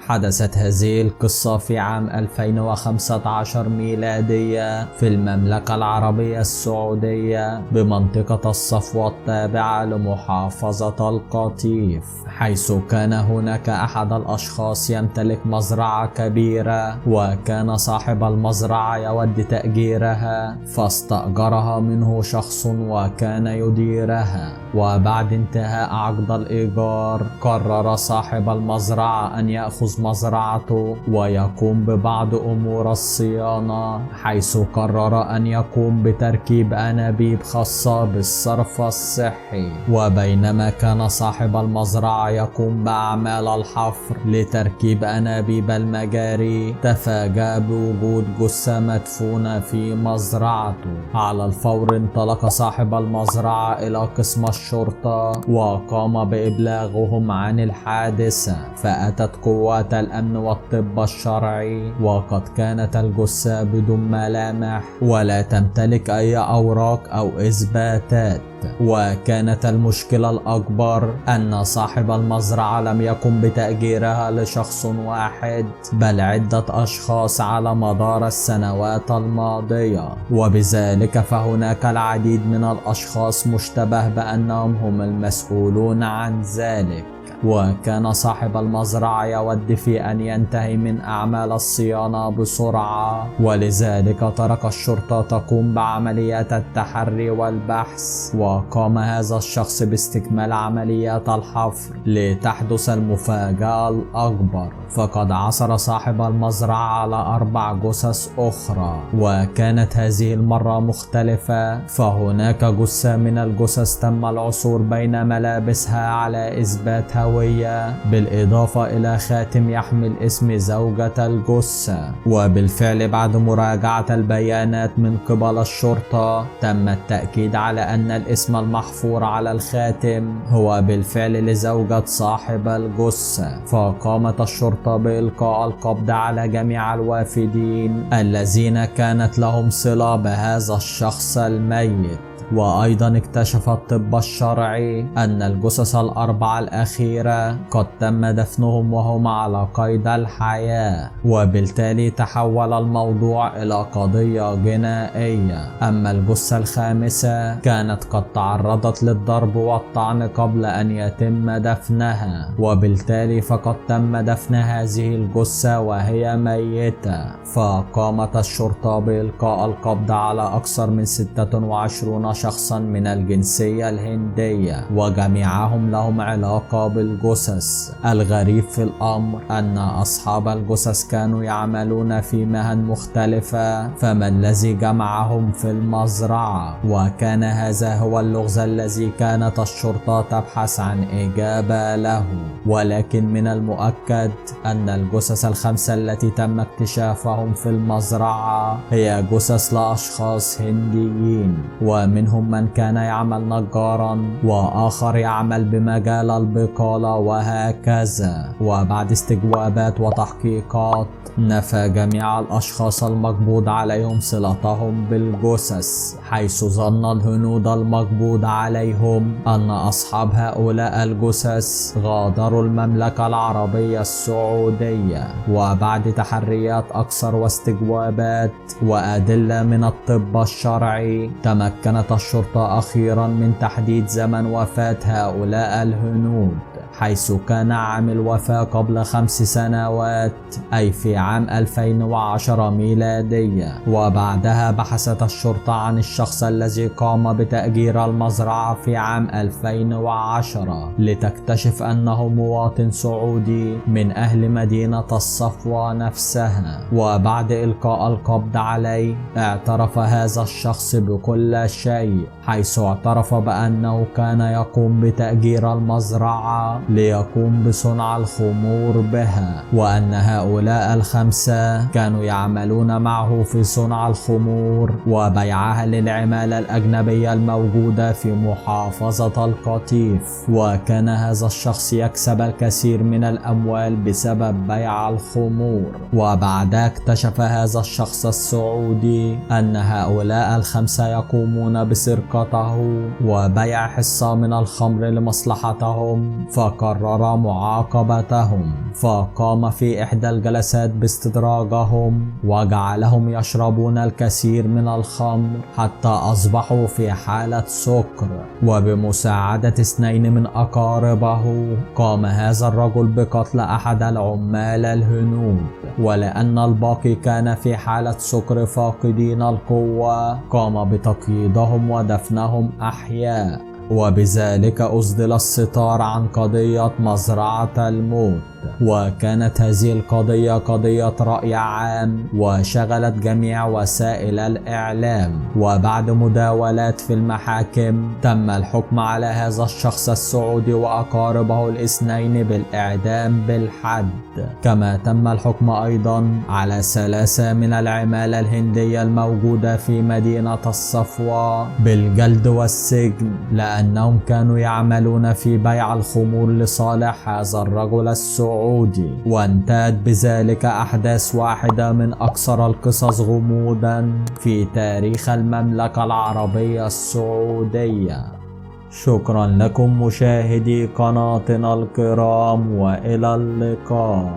حدثت هذه القصة في عام 2015 ميلادية في المملكة العربية السعودية بمنطقة الصفوة التابعة لمحافظة القطيف، حيث كان هناك أحد الأشخاص يمتلك مزرعة كبيرة، وكان صاحب المزرعة يود تأجيرها، فاستأجرها منه شخص وكان يديرها. وبعد انتهاء عقد الإيجار قرر صاحب المزرعة أن يأخذ مزرعته ويقوم ببعض أمور الصيانة، حيث قرر أن يقوم بتركيب أنابيب خاصة بالصرف الصحي. وبينما كان صاحب المزرعة يقوم بأعمال الحفر لتركيب أنابيب المجاري، تفاجأ بوجود جثة مدفونة في مزرعته. على الفور انطلق صاحب المزرعة إلى قسم الشرطة وقام بإبلاغهم عن الحادثة، فأتت قوات الأمن والطب الشرعي، وقد كانت الجثة بدون ملامح ولا تمتلك أي أوراق أو إثباتات. وكانت المشكلة الأكبر أن صاحب المزرعة لم يقم بتأجيرها لشخص واحد، بل عدة أشخاص على مدار السنوات الماضية، وبذلك فهناك العديد من الأشخاص مشتبه بأنهم هم المسؤولون عن ذلك. وكان صاحب المزرعة يود في أن ينتهي من أعمال الصيانة بسرعة، ولذلك ترك الشرطة تقوم بعمليات التحري والبحث، وقام هذا الشخص باستكمال عمليات الحفر لتحدث المفاجأة الأكبر، فقد عثر صاحب المزرعة على 4 جثث أخرى، وكانت هذه المرة مختلفة، فهناك جثة من الجثث تم العثور بين ملابسها على إثبات هوية، بالإضافة إلى خاتم يحمل اسم زوجة الجثة. وبالفعل بعد مراجعة البيانات من قبل الشرطة تم التأكيد على أن الاسم المحفور على الخاتم هو بالفعل لزوجة صاحب الجثة، فقامت الشرطة بإلقاء القبض على جميع الوافدين الذين كانت لهم صلة بهذا الشخص الميت. وأيضا اكتشف الطب الشرعي أن الجثث ال4 الأخيرة قد تم دفنهم وهم على قيد الحياة، وبالتالي تحول الموضوع إلى قضية جنائية. أما الجثة الخامسة كانت قد تعرضت للضرب والطعن قبل أن يتم دفنها، وبالتالي فقد تم دفن هذه الجثة وهي ميتة. فقامت الشرطة بإلقاء القبض على أكثر من 26 شخصا من الجنسية الهندية، وجميعهم لهم علاقة بالجثث. الغريب في الأمر أن أصحاب الجثث كانوا يعملون في مهن مختلفة، فما الذي جمعهم في المزرعة؟ وكان هذا هو اللغز الذي كانت الشرطة تبحث عن إجابة له. ولكن من المؤكد أن الجثث ال5 التي تم اكتشافهم في المزرعة هي جثث لأشخاص هنديين، ومنهم من كان يعمل نجارا وآخر يعمل بمجال البقالة وهكذا. وبعد استجوابات وتحقيقات نفى جميع الأشخاص المقبوض عليهم صلتهم بالجثث، حيث ظن الهنود المقبوض عليهم أن أصحاب هؤلاء الجثث غادروا المملكة العربية السعودية. وبعد تحريات أكثر واستجوابات وأدلة من الطب الشرعي تمكنت الشرطة أخيرا من تحديد زمن وفاة هؤلاء الهنود، حيث كان عام الوفاة قبل 5 سنوات، أي في عام 2010 ميلادية. وبعدها بحثت الشرطة عن الشخص الذي قام بتأجير المزرعة في عام 2010 لتكتشف أنه مواطن سعودي من أهل مدينة الصفوة نفسها. وبعد إلقاء القبض عليه اعترف هذا الشخص بكل شيء، حيث اعترف بأنه كان يقوم بتأجير المزرعة ليقوم بصنع الخمور بها، وأن هؤلاء ال5 كانوا يعملون معه في صنع الخمور وبيعها للعمالة الأجنبية الموجودة في محافظة القطيف. وكان هذا الشخص يكسب الكثير من الأموال بسبب بيع الخمور. وبعدها اكتشف هذا الشخص السعودي أن هؤلاء ال5 يقومون بسرقته وبيع حصة من الخمر لمصلحتهم، فقرر معاقبتهم، فقام في إحدى الجلسات باستدراجهم وجعلهم يشربون الكثير من الخمر حتى أصبحوا في حالة سكر. وبمساعدة 2 من أقاربه قام هذا الرجل بقتل أحد العمال الهنود، ولأن الباقي كان في حالة سكر فاقدين القوة قام بتقييدهم ودفنهم أحياء. وبذلك أسدل الستار عن قضية مزرعة الموت، وكانت هذه القضية قضية رأي عام وشغلت جميع وسائل الإعلام. وبعد مداولات في المحاكم تم الحكم على هذا الشخص السعودي وأقاربه 2 بالإعدام بالحد، كما تم الحكم أيضا على 3 من العمالة الهندية الموجودة في مدينة الصفوة بالجلد والسجن، لأنهم كانوا يعملون في بيع الخمور لصالح هذا الرجل السعودي. وانتهت بذلك أحداث واحدة من أكثر القصص غموضا في تاريخ المملكة العربية السعودية. شكرا لكم مشاهدي قناتنا الكرام، وإلى اللقاء.